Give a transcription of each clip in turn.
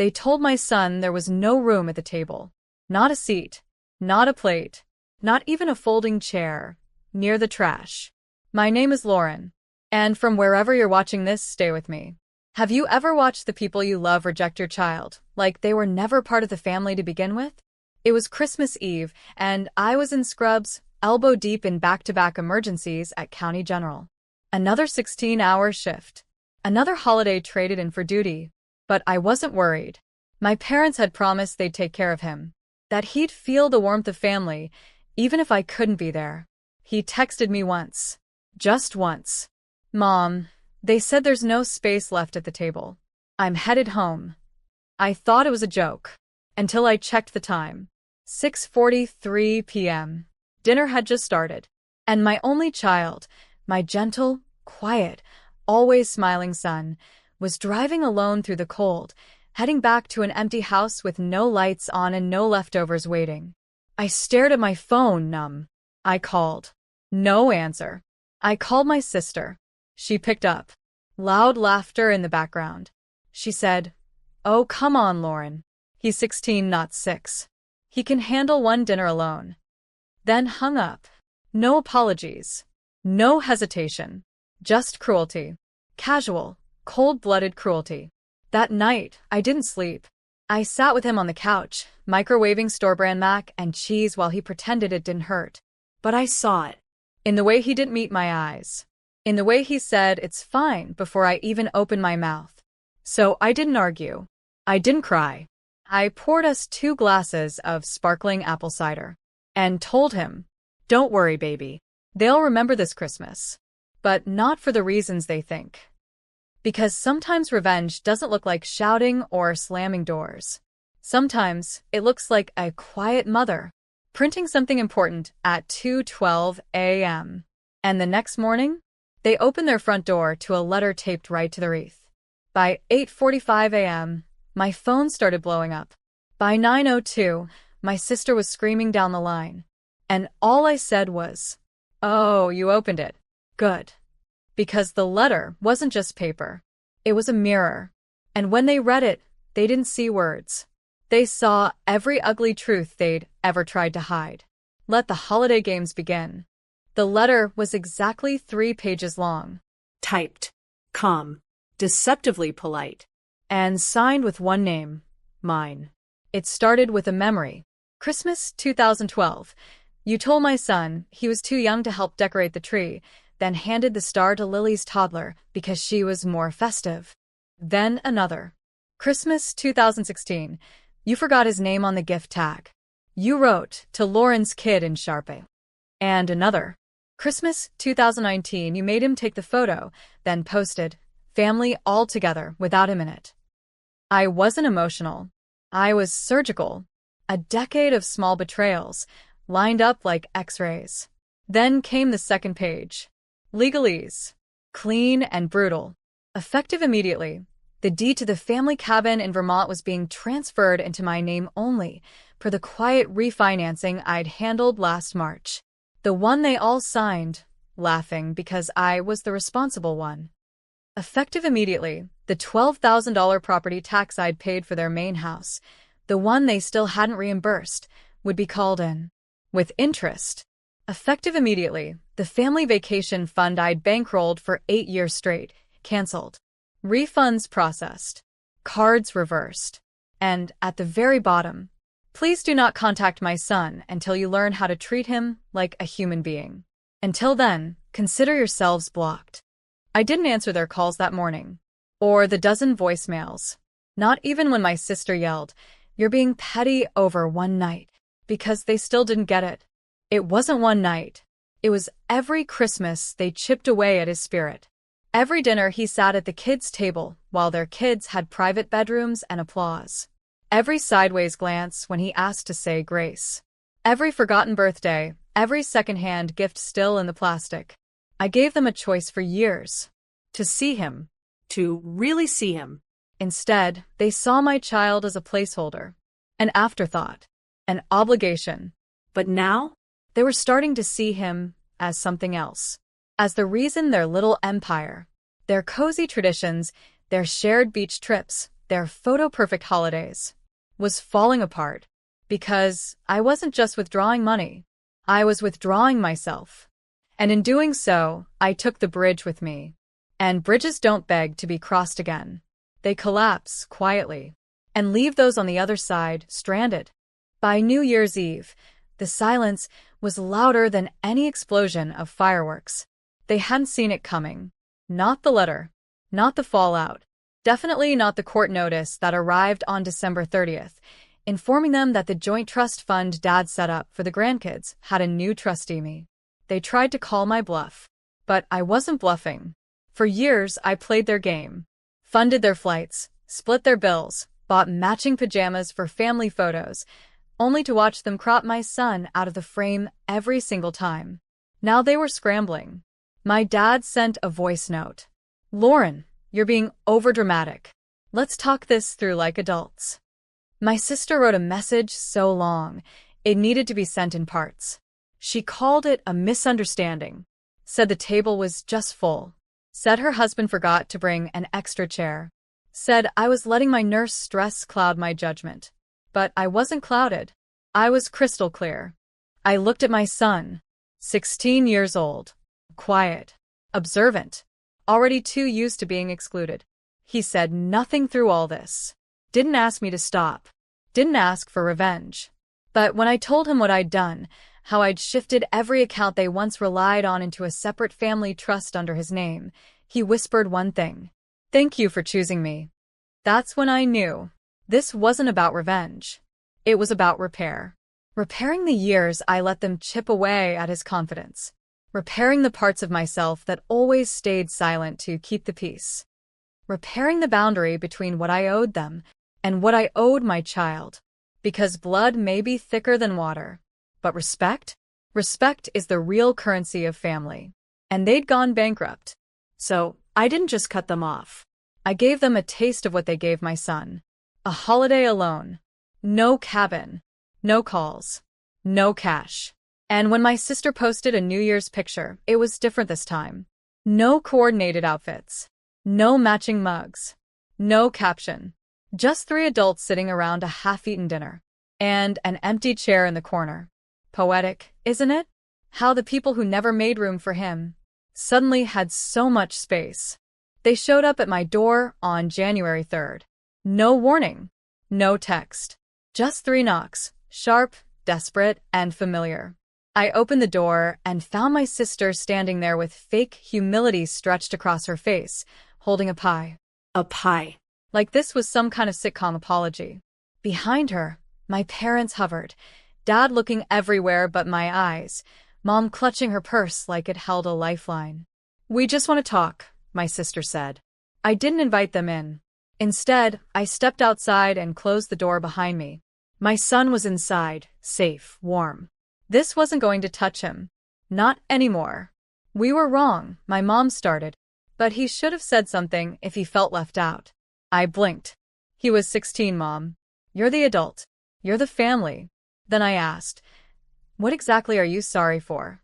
They told my son there was no room at the table. Not a seat, not a plate, not even a folding chair, near the trash. My name is Lauren, and from wherever you're watching this, stay with me. Have you ever watched the people you love reject your child, like they were never part of the family to begin with? It was Christmas Eve, and I was in scrubs, elbow deep in back-to-back emergencies at County General. Another 16-hour shift. Another holiday traded in for duty. But I wasn't worried. My parents had promised they'd take care of him, that he'd feel the warmth of family, even if I couldn't be there. He texted me once. Just once. Mom, they said there's no space left at the table. I'm headed home. I thought it was a joke. Until I checked the time. 6:43 p.m. Dinner had just started. And my only child, my gentle, quiet, always smiling son, was driving alone through the cold, heading back to an empty house with no lights on and no leftovers waiting. I stared at my phone, numb. I called. No answer. I called my sister. She picked up. Loud laughter in the background. She said, "Oh, come on, Lauren. He's 16, not 6. He can handle one dinner alone." Then hung up. No apologies. No hesitation. Just cruelty. Casual, cold-blooded cruelty. That night, I didn't sleep. I sat with him on the couch, microwaving store-brand mac and cheese while he pretended it didn't hurt. But I saw it. In the way he didn't meet my eyes. In the way he said, "It's fine," before I even opened my mouth. So I didn't argue. I didn't cry. I poured us 2 glasses of sparkling apple cider. And told him, "Don't worry, baby. They'll remember this Christmas. But not for the reasons they think." Because sometimes revenge doesn't look like shouting or slamming doors. Sometimes it looks like a quiet mother printing something important at 2:12 a.m. And the next morning, they open their front door to a letter taped right to the wreath. By 8:45 a.m., my phone started blowing up. By 9:02, my sister was screaming down the line. And all I said was, "Oh, you opened it. Good." Because the letter wasn't just paper. It was a mirror. And when they read it, they didn't see words. They saw every ugly truth they'd ever tried to hide. Let the holiday games begin. The letter was exactly 3 pages long. Typed, calm, deceptively polite, and signed with one name, mine. It started with a memory. Christmas 2012. You told my son he was too young to help decorate the tree, then handed the star to Lily's toddler because she was more festive. Then another. Christmas 2016. You forgot his name on the gift tag. You wrote, "To Lauren's kid" in Sharpie. And another. Christmas 2019. You made him take the photo, then posted, "Family all together," without him in it. I wasn't emotional. I was surgical. A decade of small betrayals, lined up like X-rays. Then came the second page. Legalese. Clean and brutal. Effective immediately. The deed to the family cabin in Vermont was being transferred into my name only, per the quiet refinancing I'd handled last March. The one they all signed, laughing because I was the responsible one. Effective immediately, the $12,000 property tax I'd paid for their main house, the one they still hadn't reimbursed, would be called in. With interest. Effective immediately, the family vacation fund I'd bankrolled for 8 years straight, canceled. Refunds processed. Cards reversed. And at the very bottom, please do not contact my son until you learn how to treat him like a human being. Until then, consider yourselves blocked. I didn't answer their calls that morning. Or the dozen voicemails. Not even when my sister yelled, "You're being petty over one night." Because they still didn't get it. It wasn't one night. It was every Christmas they chipped away at his spirit. Every dinner he sat at the kids' table while their kids had private bedrooms and applause. Every sideways glance when he asked to say grace. Every forgotten birthday, every secondhand gift still in the plastic. I gave them a choice for years. To see him. To really see him. Instead, they saw my child as a placeholder. An afterthought. An obligation. But now, they were starting to see him as something else. As the reason their little empire, their cozy traditions, their shared beach trips, their photo-perfect holidays, was falling apart because I wasn't just withdrawing money. I was withdrawing myself. And in doing so, I took the bridge with me. And bridges don't beg to be crossed again. They collapse quietly and leave those on the other side stranded. By New Year's Eve, the silence was louder than any explosion of fireworks. They hadn't seen it coming. Not the letter, not the fallout, definitely not the court notice that arrived on December 30th, informing them that the joint trust fund Dad set up for the grandkids had a new trustee me. They tried to call my bluff, but I wasn't bluffing. For years, I played their game, funded their flights, split their bills, bought matching pajamas for family photos, only to watch them crop my son out of the frame every single time. Now they were scrambling. My dad sent a voice note. "Lauren, you're being overdramatic. Let's talk this through like adults." My sister wrote a message so long, it needed to be sent in parts. She called it a misunderstanding, said the table was just full, said her husband forgot to bring an extra chair, said I was letting my nurse stress cloud my judgment. But I wasn't clouded. I was crystal clear. I looked at my son, 16 years old, quiet, observant, already too used to being excluded. He said nothing through all this. Didn't ask me to stop. Didn't ask for revenge. But when I told him what I'd done, how I'd shifted every account they once relied on into a separate family trust under his name, he whispered one thing. "Thank you for choosing me." That's when I knew. This wasn't about revenge. It was about repair. Repairing the years I let them chip away at his confidence. Repairing the parts of myself that always stayed silent to keep the peace. Repairing the boundary between what I owed them and what I owed my child. Because blood may be thicker than water, but respect? Respect is the real currency of family. And they'd gone bankrupt. So I didn't just cut them off. I gave them a taste of what they gave my son. A holiday alone. No cabin. No calls. No cash. And when my sister posted a New Year's picture, it was different this time. No coordinated outfits. No matching mugs. No caption. Just 3 adults sitting around a half-eaten dinner. And an empty chair in the corner. Poetic, isn't it? How the people who never made room for him suddenly had so much space. They showed up at my door on January 3rd. No warning. No text. Just 3 knocks. Sharp, desperate, and familiar. I opened the door and found my sister standing there with fake humility stretched across her face, holding a pie. A pie. Like this was some kind of sitcom apology. Behind her, my parents hovered, Dad looking everywhere but my eyes, Mom clutching her purse like it held a lifeline. "We just want to talk," my sister said. I didn't invite them in. Instead, I stepped outside and closed the door behind me. My son was inside, safe, warm. This wasn't going to touch him. Not anymore. "We were wrong," my mom started, but he should have said something if he felt left out. I blinked. "He was 16, Mom. You're the adult. You're the family." Then I asked, "What exactly are you sorry for?"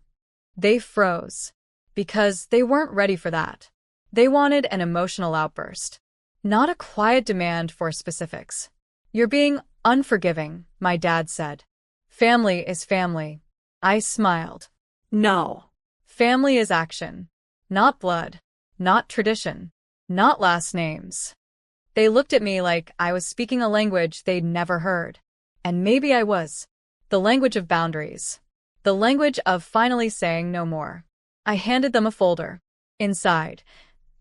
They froze. Because they weren't ready for that. They wanted an emotional outburst. Not a quiet demand for specifics. "You're being unforgiving," my dad said. "Family is family." I smiled. "No. Family is action. Not blood. Not tradition. Not last names." They looked at me like I was speaking a language they'd never heard. And maybe I was. The language of boundaries. The language of finally saying no more. I handed them a folder. Inside,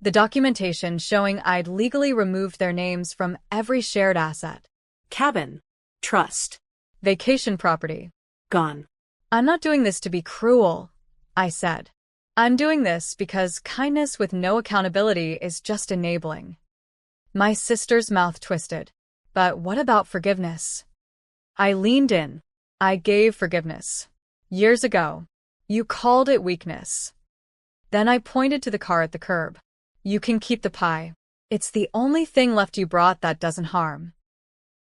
the documentation showing I'd legally removed their names from every shared asset. Cabin. Trust. Vacation property. Gone. "I'm not doing this to be cruel," I said. "I'm doing this because kindness with no accountability is just enabling." My sister's mouth twisted. "But what about forgiveness?" I leaned in. "I gave forgiveness. Years ago. You called it weakness." Then I pointed to the car at the curb. "You can keep the pie. It's the only thing left you brought that doesn't harm."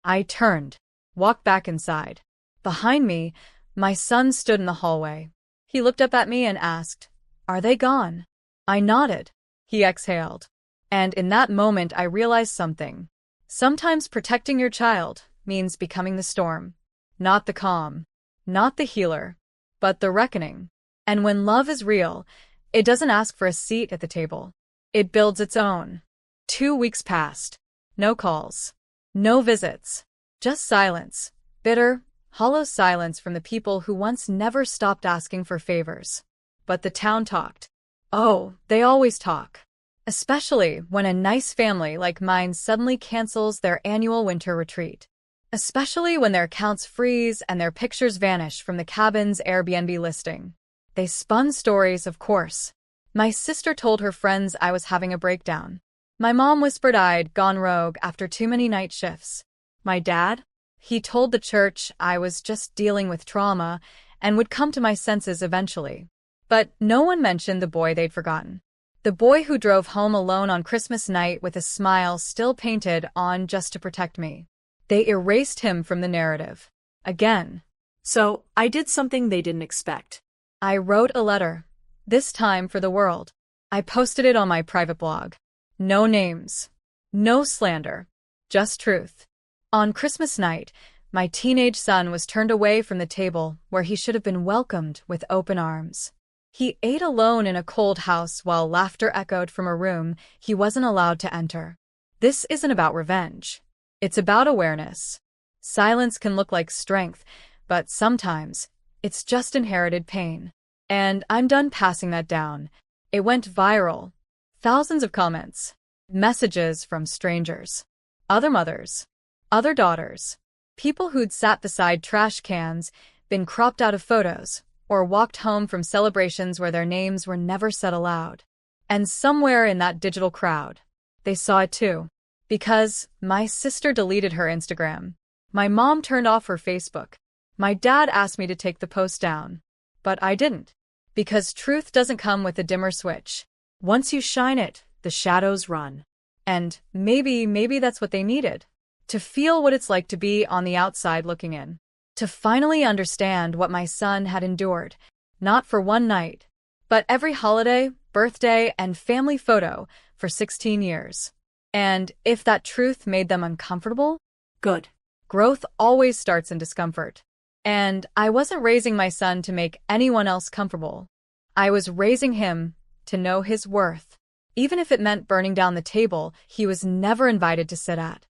I turned, walked back inside. Behind me, my son stood in the hallway. He looked up at me and asked, "Are they gone?" I nodded. He exhaled. And in that moment I realized something. Sometimes protecting your child means becoming the storm, not the calm, not the healer, but the reckoning. And when love is real, it doesn't ask for a seat at the table. It builds its own. 2 weeks passed. No calls. No visits. Just silence. Bitter, hollow silence from the people who once never stopped asking for favors. But the town talked. Oh, they always talk. Especially when a nice family like mine suddenly cancels their annual winter retreat. Especially when their accounts freeze and their pictures vanish from the cabin's Airbnb listing. They spun stories, of course. My sister told her friends I was having a breakdown. My mom whispered I'd gone rogue after too many night shifts. My dad? He told the church I was just dealing with trauma and would come to my senses eventually. But no one mentioned the boy they'd forgotten. The boy who drove home alone on Christmas night with a smile still painted on just to protect me. They erased him from the narrative. Again. So, I did something they didn't expect. I wrote a letter. This time for the world. I posted it on my private blog. No names. No slander. Just truth. On Christmas night, my teenage son was turned away from the table where he should have been welcomed with open arms. He ate alone in a cold house while laughter echoed from a room he wasn't allowed to enter. This isn't about revenge. It's about awareness. Silence can look like strength, but sometimes it's just inherited pain. And I'm done passing that down. It went viral. Thousands of comments. Messages from strangers. Other mothers. Other daughters. People who'd sat beside trash cans, been cropped out of photos, or walked home from celebrations where their names were never said aloud. And somewhere in that digital crowd, they saw it too. Because my sister deleted her Instagram. My mom turned off her Facebook. My dad asked me to take the post down. But I didn't. Because truth doesn't come with a dimmer switch. Once you shine it, the shadows run. And maybe that's what they needed. To feel what it's like to be on the outside looking in. To finally understand what my son had endured, not for one night, but every holiday, birthday, and family photo for 16 years. And if that truth made them uncomfortable, good. Growth always starts in discomfort. And I wasn't raising my son to make anyone else comfortable. I was raising him to know his worth, even if it meant burning down the table he was never invited to sit at.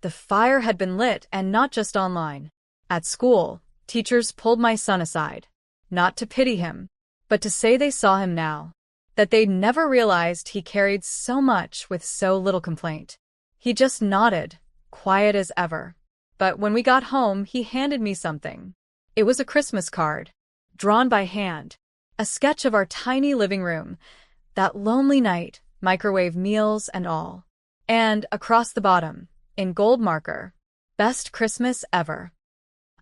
The fire had been lit, and not just online. At school, teachers pulled my son aside, not to pity him, but to say they saw him now, that they'd never realized he carried so much with so little complaint. He just nodded, quiet as ever. But when we got home, he handed me something. It was a Christmas card, drawn by hand, a sketch of our tiny living room, that lonely night, microwave meals and all. And across the bottom, in gold marker, "Best Christmas ever."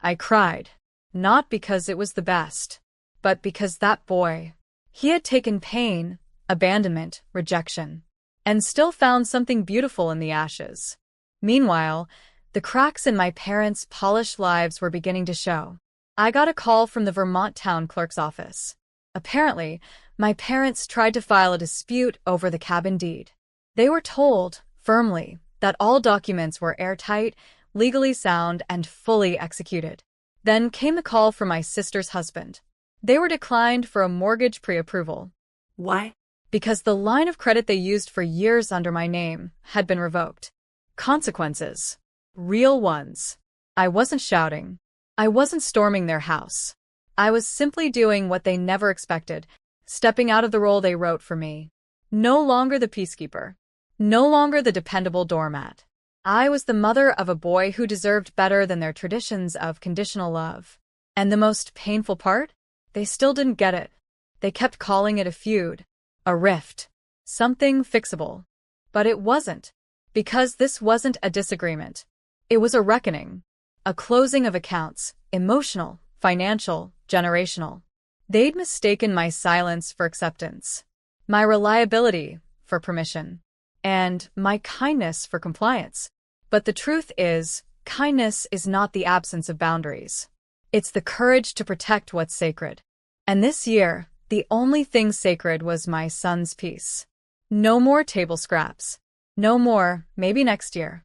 I cried, not because it was the best, but because that boy, he had taken pain, abandonment, rejection, and still found something beautiful in the ashes. Meanwhile, the cracks in my parents' polished lives were beginning to show. I got a call from the Vermont town clerk's office. Apparently, my parents tried to file a dispute over the cabin deed. They were told, firmly, that all documents were airtight, legally sound, and fully executed. Then came the call from my sister's husband. They were declined for a mortgage pre-approval. Why? Because the line of credit they used for years under my name had been revoked. Consequences. Real ones. I wasn't shouting. I wasn't storming their house. I was simply doing what they never expected, stepping out of the role they wrote for me. No longer the peacekeeper. No longer the dependable doormat. I was the mother of a boy who deserved better than their traditions of conditional love. And the most painful part? They still didn't get it. They kept calling it a feud, a rift, something fixable. But it wasn't. Because this wasn't a disagreement. It was a reckoning. A closing of accounts, emotional, financial, generational. They'd mistaken my silence for acceptance, my reliability for permission, and my kindness for compliance. But the truth is, kindness is not the absence of boundaries. It's the courage to protect what's sacred. And this year, the only thing sacred was my son's peace. No more table scraps. No more, maybe next year.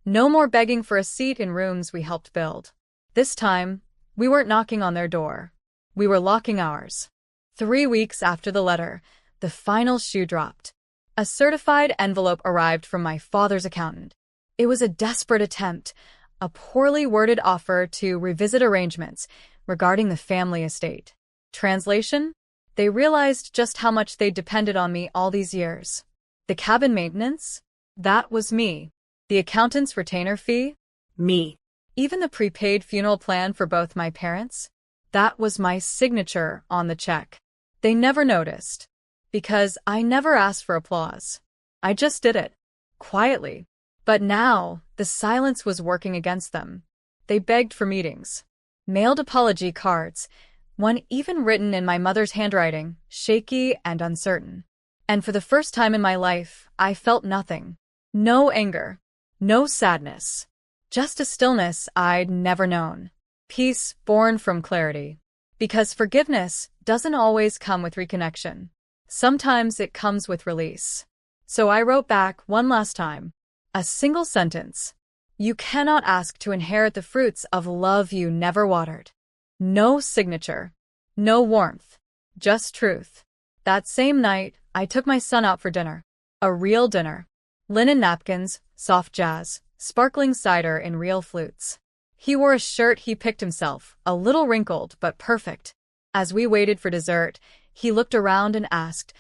No more begging for a seat in rooms we helped build. This time, we weren't knocking on their door. We were locking ours. 3 weeks after the letter, the final shoe dropped. A certified envelope arrived from my father's accountant. It was a desperate attempt, a poorly worded offer to revisit arrangements regarding the family estate. Translation? They realized just how much they depended on me all these years. The cabin maintenance? That was me. The accountant's retainer fee? Me. Even the prepaid funeral plan for both my parents? That was my signature on the check. They never noticed, because I never asked for applause. I just did it, quietly. But now, the silence was working against them. They begged for meetings, mailed apology cards, one even written in my mother's handwriting, shaky and uncertain. And for the first time in my life, I felt nothing. No anger, no sadness, just a stillness I'd never known. Peace born from clarity. Because forgiveness doesn't always come with reconnection. Sometimes it comes with release. So I wrote back one last time. A single sentence. You cannot ask to inherit the fruits of love you never watered. No signature. No warmth. Just truth. That same night, I took my son out for dinner. A real dinner. Linen napkins, soft jazz, sparkling cider in real flutes. He wore a shirt he picked himself, a little wrinkled but perfect. As we waited for dessert, he looked around and asked,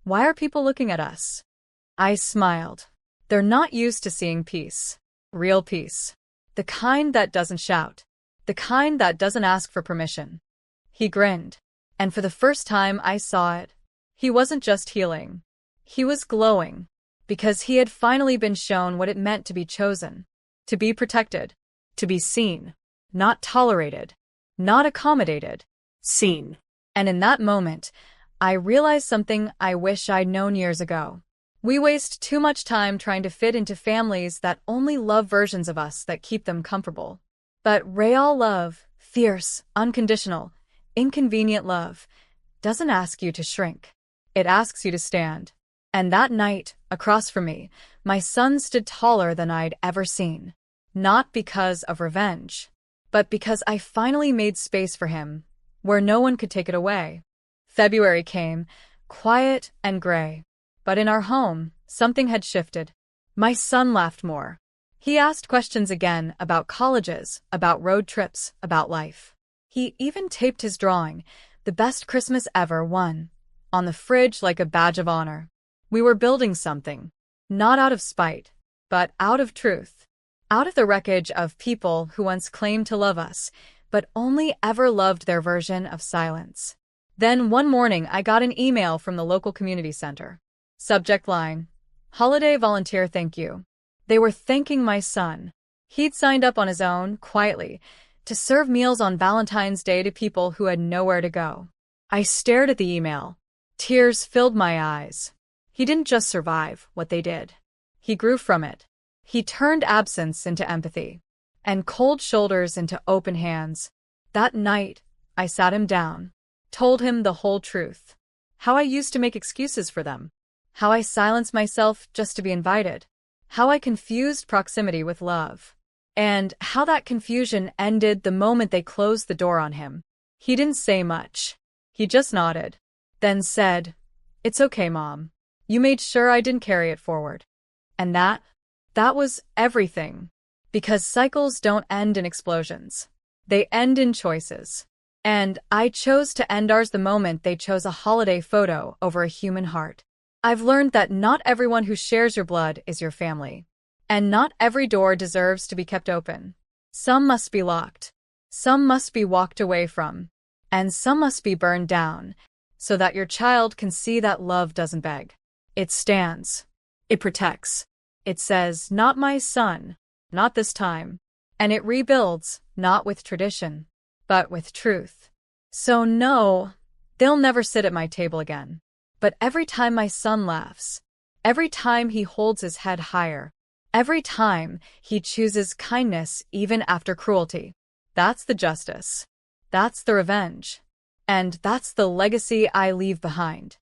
"Why are people looking at us?" I smiled. They're not used to seeing peace. Real peace. The kind that doesn't shout. The kind that doesn't ask for permission. He grinned. And for the first time I saw it. He wasn't just healing. He was glowing. Because he had finally been shown what it meant to be chosen. To be protected. To be seen. Not tolerated. Not accommodated. Seen. And in that moment, I realized something I wish I'd known years ago. We waste too much time trying to fit into families that only love versions of us that keep them comfortable. But real love, fierce, unconditional, inconvenient love, doesn't ask you to shrink. It asks you to stand. And that night, across from me, my son stood taller than I'd ever seen. Not because of revenge, but because I finally made space for him, where no one could take it away. February came, quiet and gray. But in our home, something had shifted. My son laughed more. He asked questions again about colleges, about road trips, about life. He even taped his drawing, "The Best Christmas Ever Won," on the fridge like a badge of honor. We were building something, not out of spite, but out of truth. Out of the wreckage of people who once claimed to love us, but only ever loved their version of silence. Then one morning I got an email from the local community center. Subject line: Holiday volunteer thank you. They were thanking my son. He'd signed up on his own, quietly, to serve meals on Valentine's Day to people who had nowhere to go. I stared at the email. Tears filled my eyes. He didn't just survive what they did. He grew from it. He turned absence into empathy, and cold shoulders into open hands. That night, I sat him down, told him the whole truth. How I used to make excuses for them. How I silenced myself just to be invited. How I confused proximity with love. And how that confusion ended the moment they closed the door on him. He didn't say much. He just nodded. Then said, "It's okay, Mom. You made sure I didn't carry it forward." And that was everything. Because cycles don't end in explosions. They end in choices. And I chose to end ours the moment they chose a holiday photo over a human heart. I've learned that not everyone who shares your blood is your family. And not every door deserves to be kept open. Some must be locked. Some must be walked away from. And some must be burned down, so that your child can see that love doesn't beg. It stands. It protects. It says, "Not my son, not this time." And it rebuilds, not with tradition, but with truth. So no, they'll never sit at my table again. But every time my son laughs, every time he holds his head higher, every time he chooses kindness even after cruelty, that's the justice. That's the revenge. And that's the legacy I leave behind.